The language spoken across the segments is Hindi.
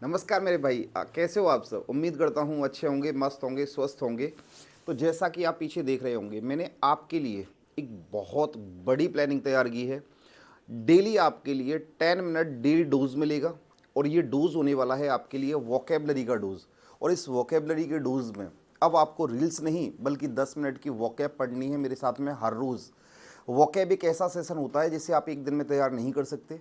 नमस्कार मेरे भाई, कैसे हो आप सब। उम्मीद करता हूँ अच्छे होंगे, मस्त होंगे, स्वस्थ होंगे। तो जैसा कि आप पीछे देख रहे होंगे, मैंने आपके लिए एक बहुत बड़ी प्लानिंग तैयार की है। डेली आपके लिए 10 मिनट डेली डोज मिलेगा। और ये डोज होने वाला है आपके लिए वोकेबलरी का डोज। और इस वोकेबलरी के डोज में अब आपको रील्स नहीं बल्कि 10 मिनट की वोकैब पढ़नी है मेरे साथ में हर रोज़। वोकैब एक ऐसा सेशन होता है जिसे आप एक दिन में तैयार नहीं कर सकते,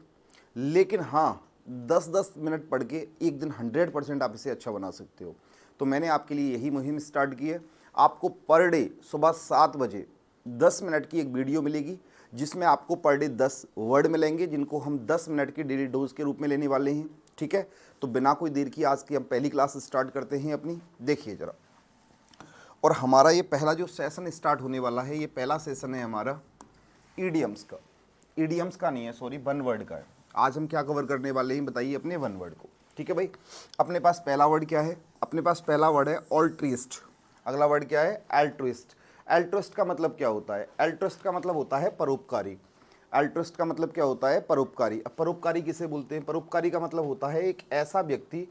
लेकिन हाँ, 10-10 मिनट पढ़ के एक दिन 100% आप इसे अच्छा बना सकते हो। तो मैंने आपके लिए यही मुहिम स्टार्ट की है। आपको पर डे सुबह 7 बजे 10 मिनट की एक वीडियो मिलेगी, जिसमें आपको पर डे 10 वर्ड मिलेंगे, जिनको हम 10 मिनट की डेली डोज के रूप में लेने वाले हैं। ठीक है, तो बिना कोई देर की आज की हम पहली क्लास स्टार्ट करते हैं अपनी। देखिए ज़रा, और हमारा ये पहला जो सेशन स्टार्ट होने वाला है, ये पहला सेशन है हमारा ईडियम्स का। ईडियम्स का नहीं है, सॉरी, वन वर्ड का है। आज हम क्या कवर करने वाले हैं बताइए अपने वन वर्ड को। ठीक है भाई, अपने पास पहला वर्ड क्या है? अपने पास पहला वर्ड है ऑल्ट्रिस्ट। अगला वर्ड क्या है? एल्ट्रिस्ट। एल्ट्रिस्ट का मतलब क्या होता है? एल्ट्रिस्ट का मतलब होता है परोपकारी। एल्ट्रिस्ट का मतलब क्या होता है? परोपकारी। अब परोपकारी किसे बोलते हैं? परोपकारी का मतलब होता है एक ऐसा व्यक्ति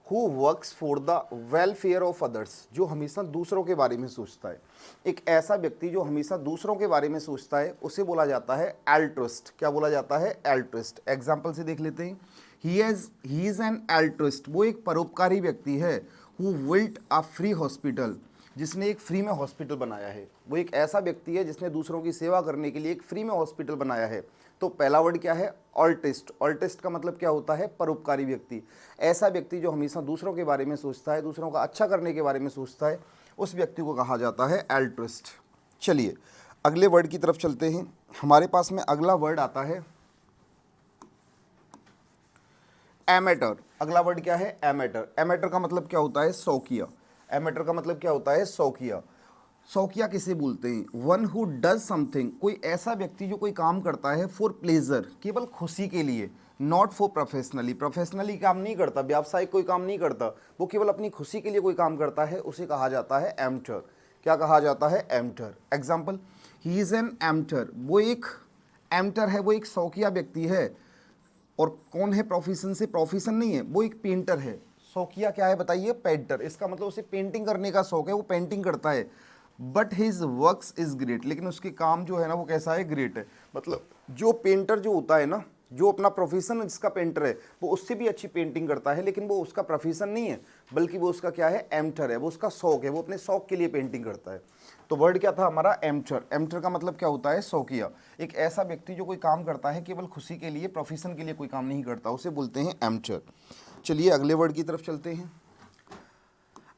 who works for the welfare of others, जो हमेशा दूसरों के बारे में सोचता है। एक ऐसा व्यक्ति जो हमेशा दूसरों के बारे में सोचता है, उसे बोला जाता है एल्ट्रिस्ट। क्या बोला जाता है? एल्ट्रिस्ट। एग्जाम्पल से देख लेते हैं। ही इज एन एल्ट्रिस्ट, वो एक परोपकारी व्यक्ति है। Who wilt a free hospital, जिसने एक फ्री में हॉस्पिटल बनाया है। वो एक ऐसा व्यक्ति है जिसने दूसरों की सेवा करने के लिए एक फ्री में हॉस्पिटल बनाया है। तो पहला वर्ड क्या है? ऑल्टिस्ट। ऑल्टिस्ट का मतलब क्या होता है? परोपकारी व्यक्ति। ऐसा व्यक्ति जो हमेशा दूसरों के बारे में सोचता है, दूसरों का अच्छा करने के बारे में सोचता है, उस व्यक्ति को कहा जाता है एल्ट्रिस्ट। चलिए अगले वर्ड की तरफ चलते हैं। हमारे पास में अगला वर्ड आता है एमेटर। अगला वर्ड क्या है? एमेटर। एमेटर का मतलब क्या होता है? शौकिया। एमेटर का मतलब क्या होता है? शौकिया। शौकिया किसे बोलते हैं? वन हु डज समथिंग, कोई ऐसा व्यक्ति जो कोई काम करता है फॉर प्लेजर, केवल खुशी के लिए, नॉट फॉर प्रोफेशनली। प्रोफेशनली काम नहीं करता, व्यावसायिक कोई काम नहीं करता, वो केवल अपनी खुशी के लिए कोई काम करता है, उसे कहा जाता है एमटर। क्या कहा जाता है? एमटर। एग्जाम्पल, ही इज एन एमटर, वो एक एमटर है, वो एक शौकिया व्यक्ति है। और कौन है प्रोफेशन से? प्रोफेशन नहीं है, वो एक पेंटर है। शौकिया क्या है बताइए? पेंटर। इसका मतलब उसे पेंटिंग करने का शौक है, वो पेंटिंग करता है। But his works is great, लेकिन उसके काम जो है ना वो कैसा है? ग्रेट है। मतलब जो पेंटर जो होता है ना, जो अपना प्रोफेशन जिसका पेंटर है, वो उससे भी अच्छी पेंटिंग करता है, लेकिन वो उसका प्रोफेशन नहीं है, बल्कि वो उसका क्या है? एमटर है, वो उसका शौक है, वो अपने शौक के लिए पेंटिंग करता है। तो वर्ड क्या था हमारा? एमटर। एमटर का मतलब क्या होता है? शौकिया। एक ऐसा व्यक्ति जो कोई काम करता है केवल खुशी के लिए, प्रोफेशन के लिए कोई काम नहीं करता, उसे बोलते हैं एमटर। चलिए अगले वर्ड की तरफ चलते हैं।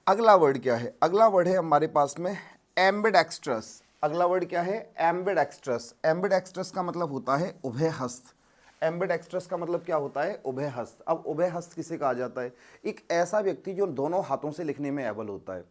अगला वर्ड क्या है? अगला वर्ड है हमारे पास में एम्बिडेक्स्ट्रस। अगला वर्ड क्या है? एम्बिडेक्स्ट्रस। एम्बिडेक्स्ट्रस का मतलब होता है उभय हस्त। एम्बिडेक्स्ट्रस का मतलब क्या होता है? उभय हस्त। अब उभय हस्त किसे कहा जाता है? एक ऐसा व्यक्ति जो दोनों हाथों से लिखने में एबल होता है।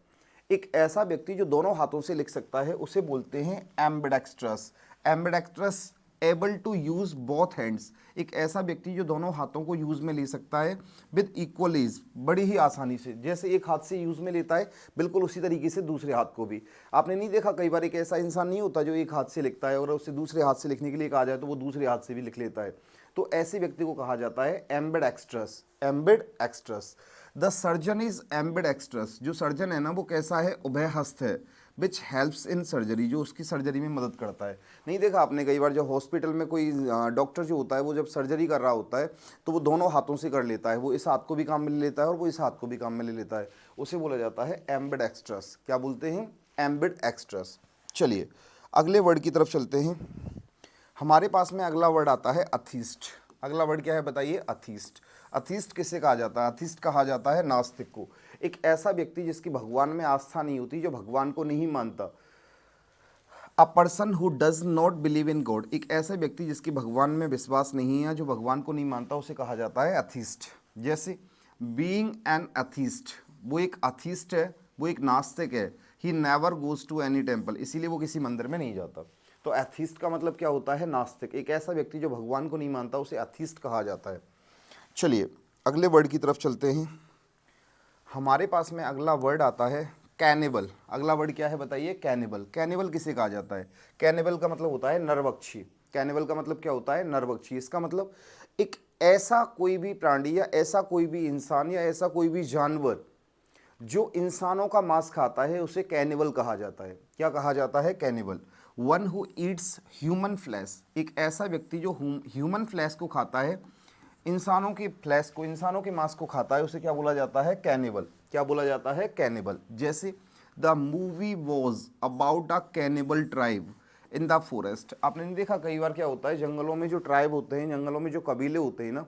एक ऐसा व्यक्ति जो दोनों हाथों से लिख सकता है, उसे बोलते हैं ambidextrous. Ambidextrous, able to use both hands, एक ऐसा व्यक्ति जो दोनों हाथों को यूज में ले सकता है विद इक्वल ईज, बड़ी ही आसानी से। जैसे एक हाथ से यूज में लेता है, बिल्कुल उसी तरीके से दूसरे हाथ को भी। आपने नहीं देखा कई बार एक ऐसा इंसान नहीं होता जो एक हाथ से लिखता है और उसे दूसरे हाथ से लिखने के लिए कहा जाए तो वो दूसरे हाथ से भी लिख लेता है। तो ऐसे व्यक्ति को कहा जाता है ambidextrous. Ambidextrous. The surgeon is ambidextrous, जो सर्जन है ना वो कैसा है? उभय हस्त है। विच हेल्प्स इन सर्जरी, जो उसकी सर्जरी में मदद करता है। नहीं देखा आपने कई बार जो हॉस्पिटल में कोई डॉक्टर जो होता है, वो जब सर्जरी कर रहा होता है तो वो दोनों हाथों से कर लेता है, वो इस हाथ को भी काम में ले लेता है और वो इस हाथ को भी काम में ले लेता है, उसे बोला जाता है एम्बिड एक्स्ट्रस। क्या बोलते हैं? एम्बिड एक्स्ट्रस। चलिए अगले वर्ड की तरफ चलते हैं। हमारे पास में अगला वर्ड आता है अथीस्ट। अगला वर्ड क्या है बताइए? अथीस्ट। अथीस्ट किसे कहा जाता है? अथीस्ट कहा जाता है नास्तिक को। एक ऐसा व्यक्ति जिसकी भगवान में आस्था नहीं होती, जो भगवान को नहीं मानता। A person who does not believe in God, एक ऐसा व्यक्ति जिसकी भगवान में विश्वास नहीं है, जो भगवान को नहीं मानता, उसे कहा जाता है अथीस्ट। जैसे बीइंग एन अथीस्ट, वो एक अथीस्ट है, वो एक नास्तिक है। He never goes to any temple, इसीलिए वो किसी मंदिर में नहीं जाता। तो एथीस्ट का मतलब क्या होता है? नास्तिक। एक ऐसा व्यक्ति जो भगवान को नहीं मानता, उसे एथीस्ट कहा जाता है। चलिए अगले वर्ड की तरफ चलते हैं। हमारे पास में अगला वर्ड आता है कैनिबल। अगला वर्ड क्या है बताइए? कैनिबल। कैनिबल किसे कहा जाता है? कैनिबल का मतलब होता है नरभक्षी। कैनिबल का मतलब क्या होता है? नरभक्षी। इसका मतलब एक ऐसा कोई भी प्राणी या ऐसा कोई भी इंसान या ऐसा कोई भी जानवर जो इंसानों का मांस खाता है उसे कैनिबल कहा जाता है। क्या कहा जाता है? Cannibal. One who Yeats human flesh, एक ऐसा व्यक्ति जो ह्यूमन फ्लैश को खाता है, इंसानों की फ्लैश को, इंसानों के मांस को खाता है, उसे क्या बोला जाता है? कैनिबल। क्या बोला जाता है? कैनिबल। जैसे the movie was about a cannibal tribe in the forest. आपने नहीं देखा कई बार क्या होता है, जंगलों में जो ट्राइब होते हैं, जंगलों में जो कबीले होते हैं ना,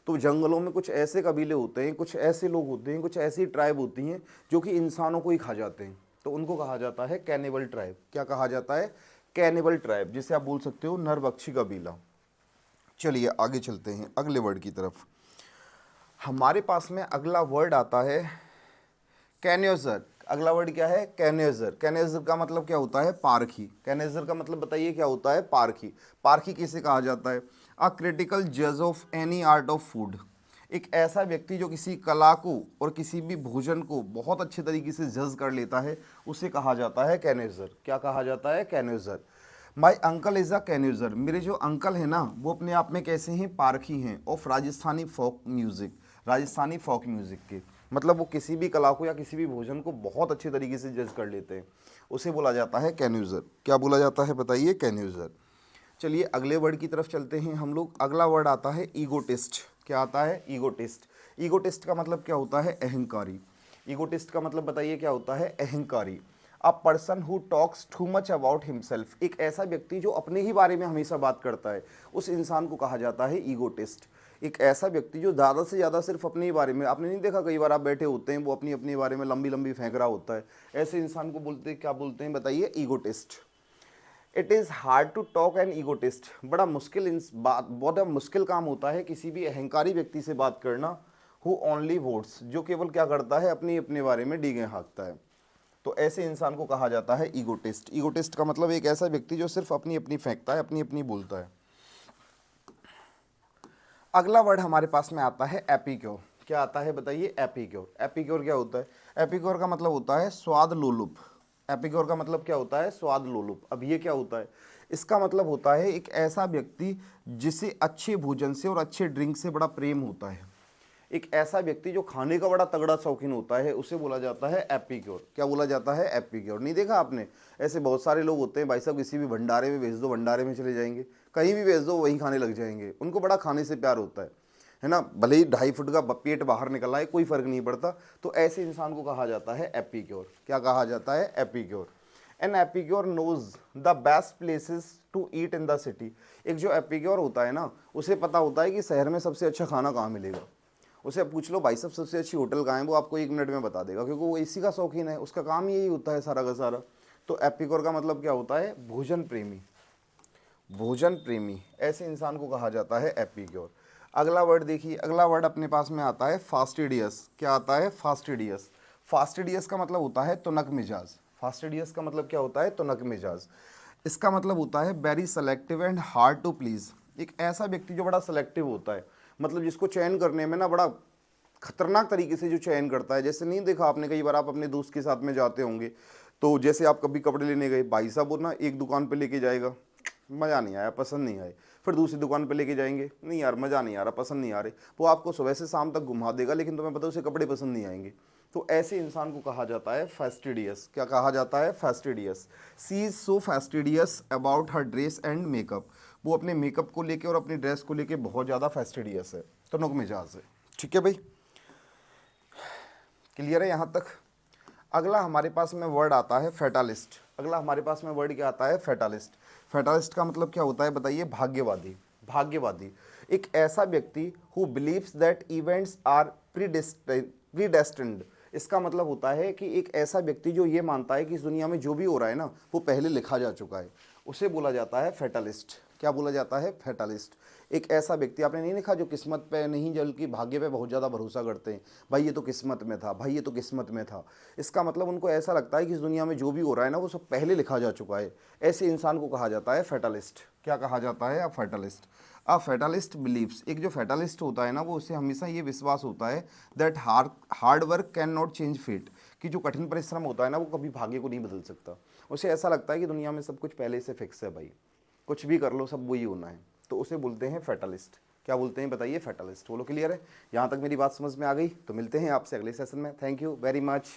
तो जंगलों में कुछ ऐसे कबीले होते हैं, कुछ ऐसे लोग होते हैं, कुछ ऐसी ट्राइब होती हैं जो कि इंसानों को ही खा जाते हैं, तो उनको कहा जाता है कैनिबल ट्राइब। क्या कहा जाता है? कैनिबल ट्राइब, जिसे आप बोल सकते हो नरभक्षी कबीला। चलिए आगे चलते हैं अगले वर्ड की तरफ। हमारे पास में अगला वर्ड आता है कैनियोजर। अगला वर्ड क्या है? कैनियोजर। कैनियोजर का मतलब क्या होता है? पारखी। कैनियोजर का मतलब बताइए क्या होता है? पारखी। पारखी किसे कहा जाता है? अ क्रिटिकल जज of any art of food, एक ऐसा व्यक्ति जो किसी कला को और किसी भी भोजन को बहुत अच्छे तरीके से जज कर लेता है, उसे कहा जाता है कैनियोजर। क्या कहा जाता है? कैनियोजर। माई अंकल इज़ अ कैन्यूजर, मेरे जो अंकल हैं ना वो अपने आप में कैसे हैं? पारखी हैं of Rajasthani folk music, Rajasthani folk music के। मतलब वो किसी भी कला को या किसी भी भोजन को बहुत अच्छे तरीके से जज कर लेते हैं, उसे बोला जाता है कैन्यूजर। क्या बोला जाता है बताइए? कैन्यूजर। चलिए अगले वर्ड की तरफ चलते हैं हम लोग। अगला वर्ड आता है ईगोटिस्ट। क्या आता है? ईगोटिस्ट। ईगोटिस्ट का मतलब क्या होता है? अहंकारी। ईगोटिस्ट का मतलब बताइए क्या होता है? अहंकारी। A person who talks too much about himself, एक ऐसा व्यक्ति जो अपने ही बारे में हमेशा बात करता है, उस इंसान को कहा जाता है ईगोटिस्ट। एक ऐसा व्यक्ति जो ज़्यादा से ज़्यादा सिर्फ अपने ही बारे में, आपने नहीं देखा कई बार आप बैठे होते हैं वो अपनी अपने बारे में लंबी लंबी फेंक रहा होता है, ऐसे इंसान को बोलते क्या बोलते हैं बताइए? Egotist. It is hard to talk an egotist, बड़ा मुश्किल बात, बहुत मुश्किल काम होता है किसी भी अहंकारी व्यक्ति से बात करना। हु ओनली वोट्स, जो केवल क्या करता है? अपनी अपने बारे में डींगे हाँकता है, तो ऐसे इंसान को कहा जाता है ईगोटिस्ट। ईगोटिस्ट का मतलब एक ऐसा व्यक्ति जो सिर्फ अपनी अपनी फेंकता है, अपनी अपनी बोलता है। अगला वर्ड हमारे पास में आता है एपिक्योर। क्या आता है बताइए? एपिक्योर। एपिक्योर क्या होता है? एपिक्योर का मतलब होता है स्वाद लोलुप। एपिक्योर का मतलब क्या होता है? स्वाद लोलुप। अब ये क्या होता है? इसका मतलब होता है एक ऐसा व्यक्ति जिसे अच्छे भोजन से और अच्छे ड्रिंक से बड़ा प्रेम होता है, एक ऐसा व्यक्ति जो खाने का बड़ा तगड़ा शौकीन होता है, उसे बोला जाता है एपिक्योर। क्या बोला जाता है? एपिक्योर। नहीं देखा आपने? ऐसे बहुत सारे लोग होते हैं, भाई साहब किसी भी भंडारे में भेज दो, भंडारे में चले जाएंगे, कहीं भी भेज दो वहीं खाने लग जाएंगे, उनको बड़ा खाने से प्यार होता है ना, भले ही 2.5 फुट का पेट बाहर निकल आए कोई फर्क नहीं पड़ता। तो ऐसे इंसान को कहा जाता है एपिक्योर। क्या कहा जाता है? Epicure. An epicure knows the best places to eat in the city, एक जो एपिक्योर होता है ना, उसे पता होता है कि शहर में सबसे अच्छा खाना कहाँ मिलेगा। उसे पूछ लो भाई साहब सबसे अच्छी होटल कहाँ है, वो आपको 1 मिनट में बता देगा, क्योंकि वो इसी का शौकीन है, उसका काम यही होता है सारा का सारा। तो एपिक्योर का मतलब क्या होता है? भोजन प्रेमी। भोजन प्रेमी, ऐसे इंसान को कहा जाता है एपिक्योर। अगला वर्ड देखिए, अगला वर्ड अपने पास में आता है फास्टिडियस। क्या आता है? फास्टिडियस। फास्टिडियस का मतलब होता है तुनक मिजाज। फास्टिडियस का मतलब क्या होता है? तुनक मिजाज। इसका मतलब होता है very selective and hard to please, एक ऐसा व्यक्ति जो बड़ा सेलेक्टिव होता है, मतलब जिसको चयन करने में ना बड़ा खतरनाक तरीके से जो चयन करता है। जैसे नहीं देखा आपने कई बार, आप अपने दोस्त के साथ में जाते होंगे, तो जैसे आप कभी कपड़े लेने गए, भाई साहब वो ना एक दुकान पे लेके जाएगा, मज़ा नहीं आया, पसंद नहीं आए, फिर दूसरी दुकान पे लेके जाएंगे, नहीं यार मज़ा नहीं आ रहा, पसंद नहीं आ रहे, वो आपको सुबह से शाम तक घुमा देगा, लेकिन तुम्हें पता है उसे कपड़े पसंद नहीं आएंगे। तो ऐसे इंसान को कहा जाता है फैस्टिडियस। क्या कहा जाता है? Fastidious. She is so fastidious about her dress and makeup, वो अपने मेकअप को लेके और अपनी ड्रेस को लेके बहुत ज़्यादा फैस्टिडियस है, तुनक मिजाज है। ठीक है भाई, क्लियर है यहाँ तक? अगला हमारे पास में वर्ड आता है फेटालिस्ट। अगला हमारे पास में वर्ड क्या आता है? फेटालिस्ट। फेटालिस्ट का मतलब क्या होता है बताइए? भाग्यवादी। भाग्यवादी, एक ऐसा व्यक्ति who believes that events are predestined. इसका मतलब होता है कि एक ऐसा व्यक्ति जो ये मानता है कि इस दुनिया में जो भी हो रहा है ना वो पहले लिखा जा चुका है, उसे बोला जाता है फेटालिस्ट। क्या बोला जाता है? फेटालिस्ट। एक ऐसा व्यक्ति, आपने नहीं लिखा जो किस्मत पे नहीं बल्कि भाग्य पे बहुत ज़्यादा भरोसा करते हैं, भाई ये तो किस्मत में था, भाई ये तो किस्मत में था। इसका मतलब उनको ऐसा लगता है कि इस दुनिया में जो भी हो रहा है ना वो सब पहले लिखा जा चुका है। ऐसे इंसान को कहा जाता है फेटालिस्ट। क्या कहा जाता है? फेटालिस्ट। अ फेटालिस्ट बिलीव्स, एक जो फेटालिस्ट होता है ना वो उसे हमेशा ये विश्वास होता है that hard work can not change fate, कि जो कठिन परिश्रम होता है ना वो कभी भाग्य को नहीं बदल सकता। उसे ऐसा लगता है कि दुनिया में सब कुछ पहले से फिक्स है भाई, कुछ भी कर लो सब वही होना है, तो उसे बोलते हैं फेटालिस्ट। क्या बोलते हैं बताइए, फैटलिस्ट। बोलो क्लियर है, यहाँ तक मेरी बात समझ में आ गई? तो मिलते हैं आपसे अगले सेशन में। Thank you very much.